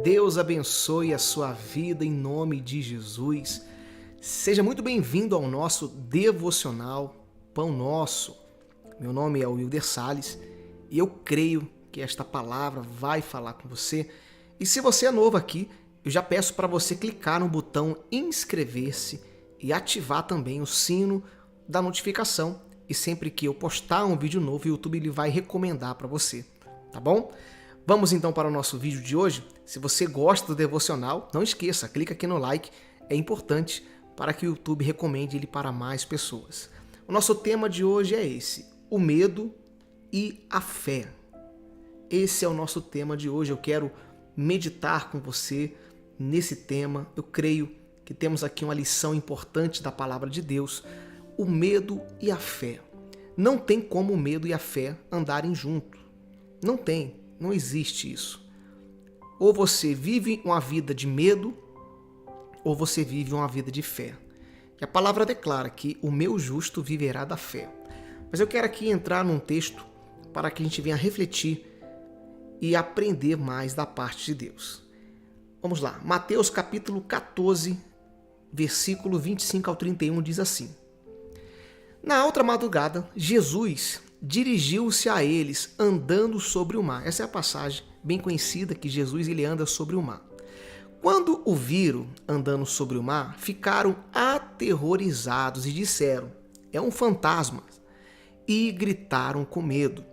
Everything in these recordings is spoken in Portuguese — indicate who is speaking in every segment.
Speaker 1: Deus abençoe a sua vida em nome de Jesus. Seja muito bem-vindo ao nosso devocional Pão Nosso. Meu nome é Wilder Salles e eu creio que esta palavra vai falar com você. E se você é novo aqui, eu já peço para você clicar no botão inscrever-se e ativar também o sino da notificação. E sempre que eu postar um vídeo novo, o YouTube ele vai recomendar para você, tá bom? Vamos então para o nosso vídeo de hoje. Se você gosta do devocional, não esqueça, clica aqui no like, é importante para que o YouTube recomende ele para mais pessoas. O nosso tema de hoje é esse, o medo e a fé. Esse é o nosso tema de hoje, eu quero meditar com você nesse tema. Eu creio que temos aqui uma lição importante da palavra de Deus, o medo e a fé. Não tem como o medo e a fé andarem juntos. Não tem. Não existe isso. Ou você vive uma vida de medo, ou você vive uma vida de fé. E a palavra declara que o meu justo viverá da fé. Mas eu quero aqui entrar num texto para que a gente venha refletir e aprender mais da parte de Deus. Vamos lá. Mateus capítulo 14, versículo 25 ao 31 diz assim: Na outra madrugada, Jesus dirigiu-se a eles andando sobre o mar. Essa é a passagem bem conhecida que Jesus ele anda sobre o mar. Quando o viram andando sobre o mar, ficaram aterrorizados e disseram, é um fantasma, e gritaram com medo.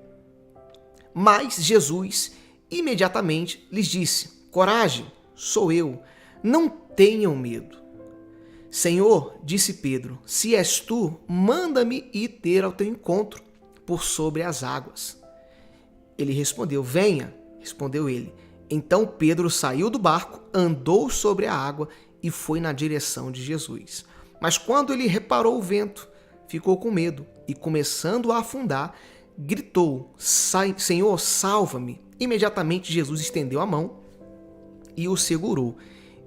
Speaker 1: Mas Jesus imediatamente lhes disse, coragem, sou eu, não tenham medo. Senhor, disse Pedro, se és tu, manda-me ir ter ao teu encontro por sobre as águas. Ele respondeu, venha, respondeu ele. Então Pedro saiu do barco, andou sobre a água e foi na direção de Jesus. Mas quando ele reparou o vento, ficou com medo e, começando a afundar, gritou, Senhor, salva-me. Imediatamente Jesus estendeu a mão e o segurou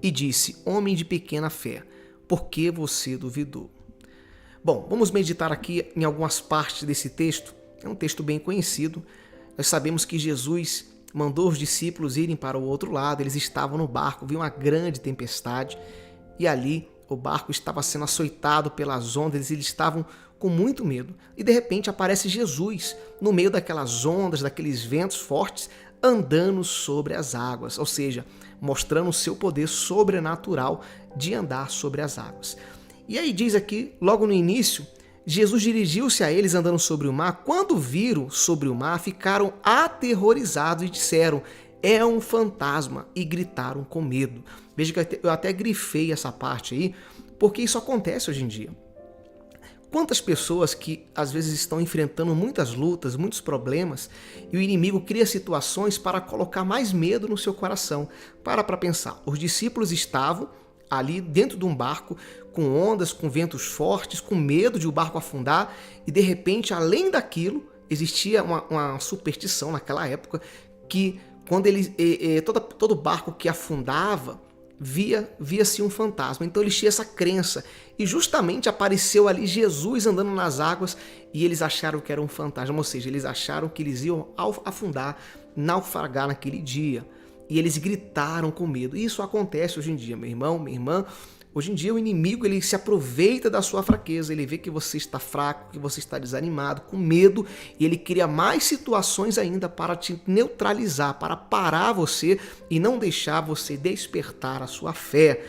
Speaker 1: e disse, homem de pequena fé, por que você duvidou? Bom, vamos meditar aqui em algumas partes desse texto. É um texto bem conhecido. Nós sabemos que Jesus mandou os discípulos irem para o outro lado. Eles estavam no barco, viu uma grande tempestade. E ali o barco estava sendo açoitado pelas ondas. Eles estavam com muito medo. E de repente aparece Jesus no meio daquelas ondas, daqueles ventos fortes, andando sobre as águas. Ou seja, mostrando o seu poder sobrenatural de andar sobre as águas. E aí diz aqui, logo no início, Jesus dirigiu-se a eles andando sobre o mar. Quando viram sobre o mar, ficaram aterrorizados e disseram, é um fantasma, e gritaram com medo. Veja que eu até grifei essa parte aí, porque isso acontece hoje em dia. Quantas pessoas que às vezes estão enfrentando muitas lutas, muitos problemas, e o inimigo cria situações para colocar mais medo no seu coração. Para pensar, os discípulos estavam ali dentro de um barco, com ondas, com ventos fortes, com medo de o barco afundar, e de repente, além daquilo, existia uma superstição naquela época, que quando todo barco que afundava, via-se um fantasma. Então eles tinham essa crença, e justamente apareceu ali Jesus andando nas águas, e eles acharam que era um fantasma, ou seja, eles acharam que eles iam afundar, naufragar naquele dia. E eles gritaram com medo. Isso acontece hoje em dia, meu irmão, minha irmã. Hoje em dia o inimigo ele se aproveita da sua fraqueza. Ele vê que você está fraco, que você está desanimado, com medo. E ele cria mais situações ainda para te neutralizar, para parar você e não deixar você despertar a sua fé.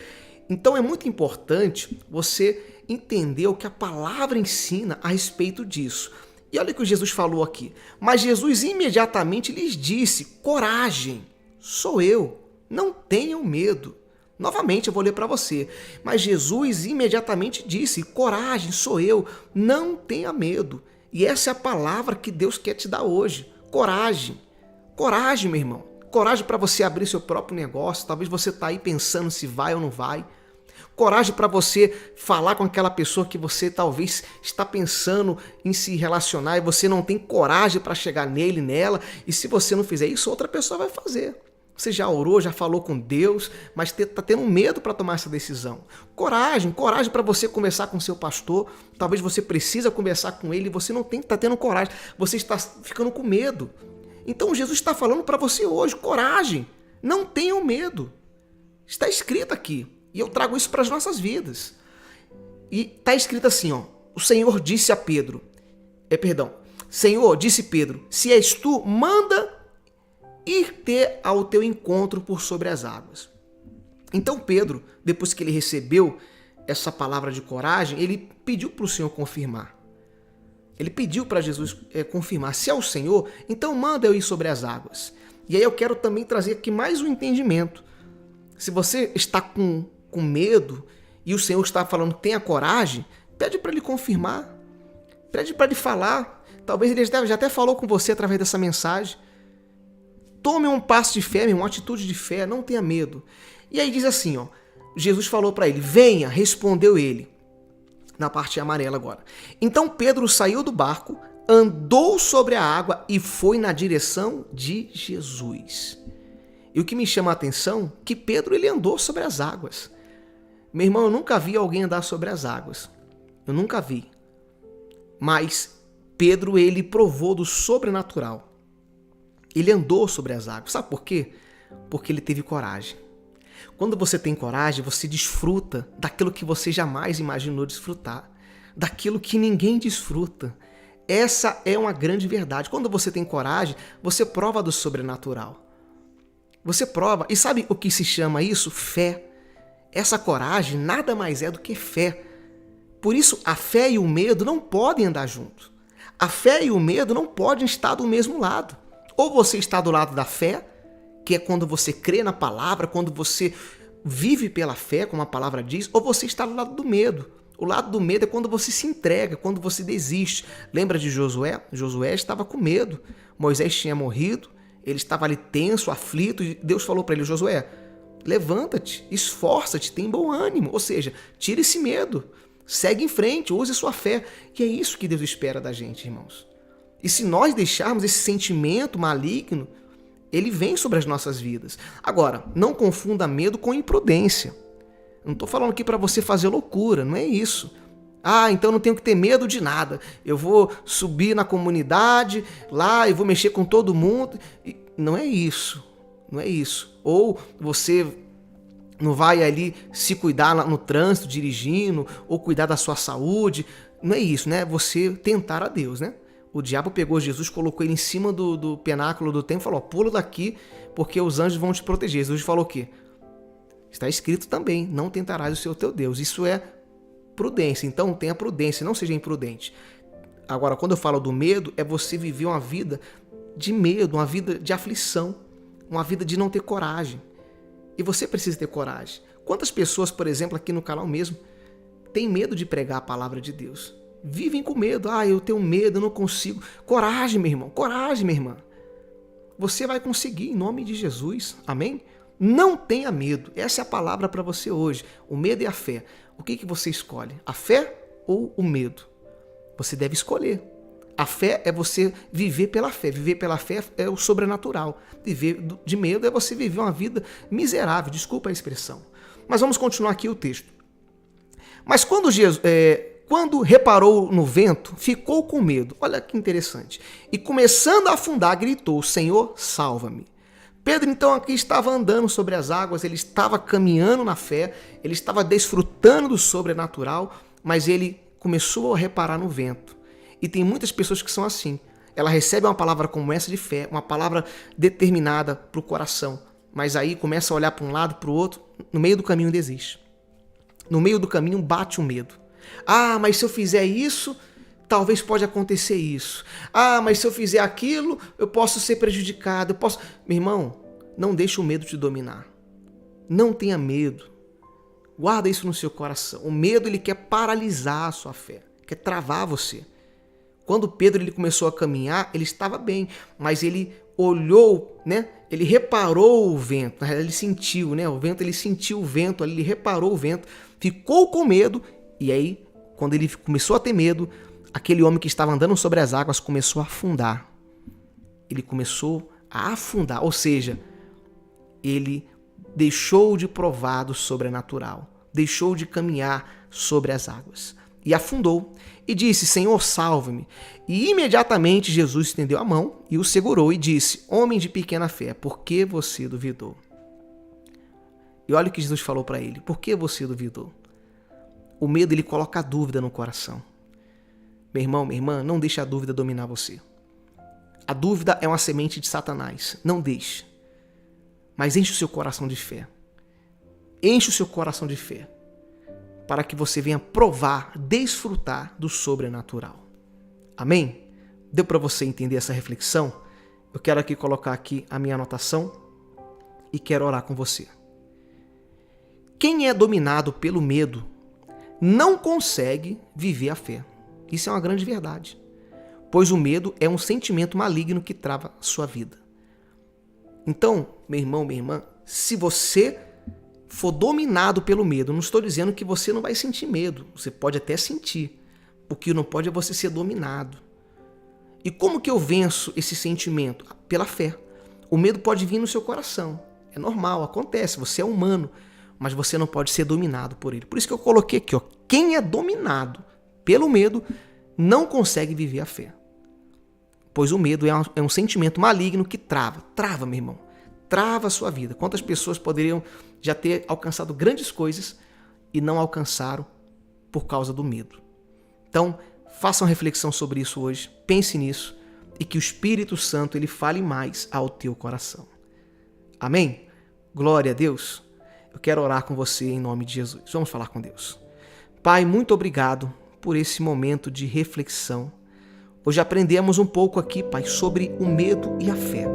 Speaker 1: Então é muito importante você entender o que a palavra ensina a respeito disso. E olha o que Jesus falou aqui. Mas Jesus imediatamente lhes disse, coragem. Sou eu, não tenham medo. Novamente eu vou ler para você. Mas Jesus imediatamente disse, coragem, sou eu, não tenha medo. E essa é a palavra que Deus quer te dar hoje. Coragem. Coragem, meu irmão. Coragem para você abrir seu próprio negócio. Talvez você está aí pensando se vai ou não vai. Coragem para você falar com aquela pessoa que você talvez está pensando em se relacionar e você não tem coragem para chegar nele, nela. E se você não fizer isso, outra pessoa vai fazer. Você já orou, já falou com Deus, mas está tendo medo para tomar essa decisão. Coragem para você conversar com seu pastor. Talvez você precisa conversar com ele e você não está tendo coragem. Você está ficando com medo. Então Jesus está falando para você hoje, coragem. Não tenham medo. Está escrito aqui. E eu trago isso para as nossas vidas. E está escrito assim, ó. O Senhor disse a Pedro. Senhor, disse Pedro, se és tu, manda ir ter ao teu encontro por sobre as águas. Então Pedro, depois que ele recebeu essa palavra de coragem, ele pediu para o Senhor confirmar. Ele pediu para Jesus confirmar. Se é o Senhor, então manda eu ir sobre as águas. E aí eu quero também trazer aqui mais um entendimento. Se você está com medo e o Senhor está falando tenha coragem, pede para ele confirmar. Pede para ele falar. Talvez ele já até falou com você através dessa mensagem. Tome um passo de fé, uma atitude de fé, não tenha medo. E aí diz assim, ó, Jesus falou para ele, venha, respondeu ele. Na parte amarela agora. Então Pedro saiu do barco, andou sobre a água e foi na direção de Jesus. E o que me chama a atenção é que Pedro ele andou sobre as águas. Meu irmão, eu nunca vi alguém andar sobre as águas. Eu nunca vi. Mas Pedro ele provou do sobrenatural. Ele andou sobre as águas. Sabe por quê? Porque ele teve coragem. Quando você tem coragem, você desfruta daquilo que você jamais imaginou desfrutar. Daquilo que ninguém desfruta. Essa é uma grande verdade. Quando você tem coragem, você prova do sobrenatural. Você prova. E sabe o que se chama isso? Fé. Essa coragem nada mais é do que fé. Por isso, a fé e o medo não podem andar juntos. A fé e o medo não podem estar do mesmo lado. Ou você está do lado da fé, que é quando você crê na palavra, quando você vive pela fé, como a palavra diz, ou você está do lado do medo. O lado do medo é quando você se entrega, quando você desiste. Lembra de Josué? Josué estava com medo. Moisés tinha morrido, ele estava ali tenso, aflito, e Deus falou para ele, Josué, levanta-te, esforça-te, tem bom ânimo. Ou seja, tira esse medo, segue em frente, use sua fé. E é isso que Deus espera da gente, irmãos. E se nós deixarmos esse sentimento maligno, ele vem sobre as nossas vidas. Agora, não confunda medo com imprudência. Não estou falando aqui para você fazer loucura, não é isso. Ah, então não tenho que ter medo de nada. Eu vou subir na comunidade, lá eu vou mexer com todo mundo. Não é isso, não é isso. Ou você não vai ali se cuidar no trânsito, dirigindo, ou cuidar da sua saúde. Não é isso, né? Você tentar a Deus, né? O diabo pegou Jesus, colocou ele em cima do pináculo do templo e falou, pula daqui, porque os anjos vão te proteger. Jesus falou o quê? Está escrito também, não tentarás o Senhor teu Deus. Isso é prudência, então tenha prudência, não seja imprudente. Agora, quando eu falo do medo, é você viver uma vida de medo, uma vida de aflição, uma vida de não ter coragem. E você precisa ter coragem. Quantas pessoas, por exemplo, aqui no canal mesmo, têm medo de pregar a palavra de Deus? Vivem com medo. Ah, eu tenho medo, eu não consigo. Coragem, meu irmão. Coragem, minha irmã. Você vai conseguir em nome de Jesus. Amém? Não tenha medo. Essa é a palavra para você hoje. O medo e a fé. O que você escolhe? A fé ou o medo? Você deve escolher. A fé é você viver pela fé. Viver pela fé é o sobrenatural. Viver de medo é você viver uma vida miserável. Desculpa a expressão. Mas vamos continuar aqui o texto. Mas quando reparou no vento, ficou com medo. Olha que interessante. E começando a afundar, gritou, Senhor, salva-me. Pedro, então, aqui estava andando sobre as águas, ele estava caminhando na fé, ele estava desfrutando do sobrenatural, mas ele começou a reparar no vento. E tem muitas pessoas que são assim. Ela recebe uma palavra como essa de fé, uma palavra determinada para o coração, mas aí começa a olhar para um lado, para o outro, no meio do caminho desiste. No meio do caminho bate o medo. Ah, mas se eu fizer isso, talvez pode acontecer isso. Ah, mas se eu fizer aquilo, eu posso ser prejudicado. Meu irmão, não deixe o medo te dominar. Não tenha medo. Guarda isso no seu coração. O medo, ele quer paralisar a sua fé, quer travar você. Quando Pedro ele começou a caminhar, ele estava bem, mas ele olhou, né? Ele reparou o vento. Na realidade, ele sentiu, né? O vento, ele sentiu o vento ali, ele reparou o vento, ficou com medo. E aí, quando ele começou a ter medo, aquele homem que estava andando sobre as águas começou a afundar. Ele começou a afundar, ou seja, ele deixou de provar do sobrenatural, deixou de caminhar sobre as águas e afundou. E disse, Senhor, salva-me. E imediatamente Jesus estendeu a mão e o segurou e disse, homem de pequena fé, por que você duvidou? E olha o que Jesus falou para ele. Por que você duvidou? O medo, ele coloca a dúvida no coração. Meu irmão, minha irmã, não deixe a dúvida dominar você. A dúvida é uma semente de Satanás. Não deixe. Mas enche o seu coração de fé. Enche o seu coração de fé. Para que você venha provar, desfrutar do sobrenatural. Amém? Deu para você entender essa reflexão? Eu quero aqui colocar aqui a minha anotação e quero orar com você. Quem é dominado pelo medo não consegue viver a fé. Isso é uma grande verdade. Pois o medo é um sentimento maligno que trava a sua vida. Então, meu irmão, minha irmã, se você for dominado pelo medo, não estou dizendo que você não vai sentir medo. Você pode até sentir. O que não pode é você ser dominado. E como que eu venço esse sentimento? Pela fé. O medo pode vir no seu coração. É normal, acontece, você é humano, mas você não pode ser dominado por ele. Por isso que eu coloquei aqui, ó, quem é dominado pelo medo não consegue viver a fé. Pois o medo é um sentimento maligno que trava, meu irmão, trava a sua vida. Quantas pessoas poderiam já ter alcançado grandes coisas e não alcançaram por causa do medo? Então, faça uma reflexão sobre isso hoje, pense nisso e que o Espírito Santo ele fale mais ao teu coração. Amém? Glória a Deus. Eu quero orar com você em nome de Jesus. Vamos falar com Deus. Pai, muito obrigado por esse momento de reflexão. Hoje aprendemos um pouco aqui, Pai, sobre o medo e a fé.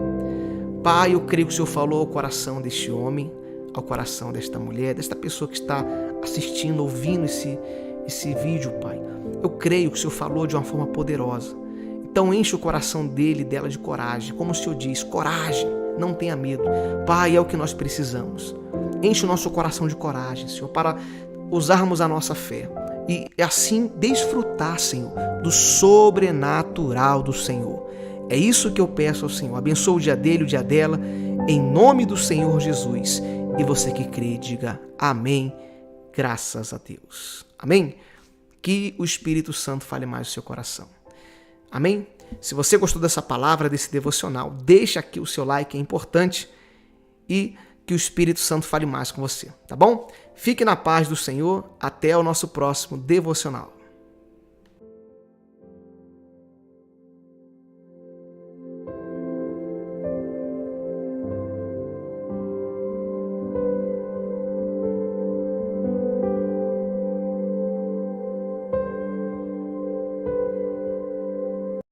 Speaker 1: Pai, eu creio que o Senhor falou ao coração deste homem, ao coração desta mulher, desta pessoa que está assistindo, ouvindo esse vídeo, Pai. Eu creio que o Senhor falou de uma forma poderosa. Então enche o coração dele e dela de coragem. Como o Senhor diz, coragem, não tenha medo. Pai, é o que nós precisamos. Enche o nosso coração de coragem, Senhor, para usarmos a nossa fé. E assim desfrutar, Senhor, do sobrenatural do Senhor. É isso que eu peço ao Senhor. Abençoa o dia dele, o dia dela, em nome do Senhor Jesus. E você que crê, diga amém, graças a Deus. Amém? Que o Espírito Santo fale mais no seu coração. Amém? Se você gostou dessa palavra, desse devocional, deixa aqui o seu like, é importante. E que o Espírito Santo fale mais com você, tá bom? Fique na paz do Senhor. Até o nosso próximo devocional.